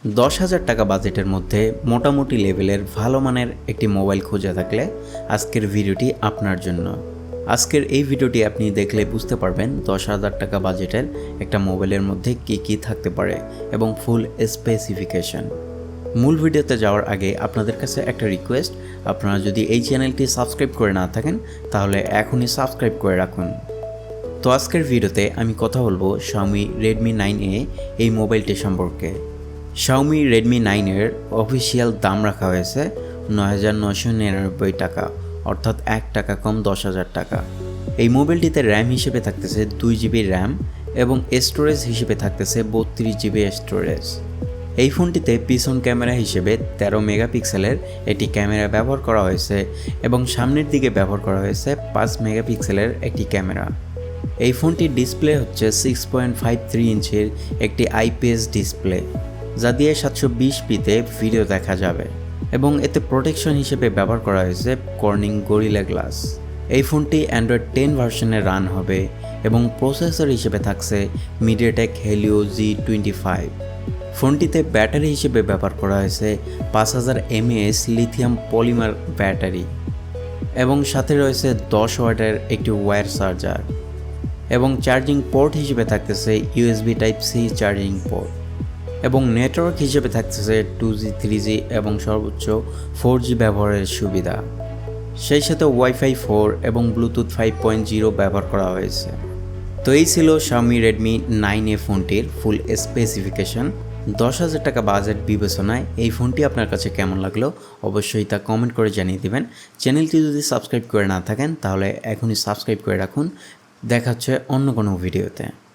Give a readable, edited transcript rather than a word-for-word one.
10,000 টাকা বাজেটের মধ্যে মোটামুটি লেভেলের ভালো মানের একটি মোবাইল খুঁজে থাকলে আজকের ভিডিওটি আপনার জন্য। আজকের এই ভিডিওটি আপনি দেখলে বুঝতে পারবেন 10,000 টাকা বাজেটের একটা মোবাইলের মধ্যে কী থাকতে পারে এবং ফুল স্পেসিফিকেশন। মূল ভিডিওতে যাওয়ার আগে আপনাদের কাছে একটা রিকোয়েস্ট, আপনারা যদি এই চ্যানেলটি সাবস্ক্রাইব করে না থাকেন তাহলে এখনই সাবস্ক্রাইব করে রাখুন। তো আজকের ভিডিওতে আমি কথা বলবো Xiaomi Redmi 9A এই মোবাইলটি সম্পর্কে। Xiaomi Redmi 9 এর অফিসিয়াল দাম রাখা হয়েছে 9,999 টাকা, অর্থাৎ 1 টাকা কম 10,000 টাকা। এই মোবাইলটিতে র্যাম হিসেবে থাকতেছে 2 GB র্যাম এবং স্টোরেজ হিসেবে থাকতেছে 32 GB স্টোরেজ। এই ফোনটিতে পিছন ক্যামেরা হিসেবে 13 মেগাপিক্সেলের একটি ক্যামেরা ব্যবহার করা হয়েছে এবং সামনের দিকে ব্যবহার করা হয়েছে 5 মেগাপিক্সেলের একটি ক্যামেরা। এই ফোনটির ডিসপ্লে হচ্ছে 6.53 ইঞ্চির একটি IPS ডিসপ্লে, যা দিয়ে 720pতে ভিডিও দেখা যাবে এবং এতে প্রোটেকশন হিসেবে ব্যবহার করা হয়েছে কর্নিং গরিলা গ্লাস। এই ফোনটি অ্যান্ড্রয়েড 10 ভার্সনে রান হবে এবং প্রসেসর হিসেবে থাকছে মিডিয়াটেক হেলিও G25। ফোনটিতে ব্যাটারি হিসেবে ব্যবহার করা হয়েছে 5000 mAh লিথিয়াম পলিমার ব্যাটারি এবং সাথে রয়েছে 10 ওয়াটের একটি ওয়্যার চার্জার এবং চার্জিং পোর্ট হিসেবে থাকতেছে USB Type-C চার্জিং পোর্ট এবং নেটওয়ার্ক হিসেবে থাকতেছে 2G 3G এবং সর্বোচ্চ 4G ব্যবহারের সুবিধা। সেই সাথে Wi-Fi 4 এবং ব্লুটুথ 5.0 ব্যবহার করা হয়েছে। তো এই ছিল Xiaomi Redmi 9A ফোনটির ফুল স্পেসিফিকেশন। 10,000 টাকা বাজেট বিবেচনায় এই ফোনটি আপনার কাছে কেমন লাগলো অবশ্যই তা কমেন্ট করে জানিয়ে দিবেন। চ্যানেলটি যদি সাবস্ক্রাইব করে না থাকেন তাহলে এখনই সাবস্ক্রাইব করে রাখুন। দেখা হচ্ছে অন্য কোনো ভিডিওতে।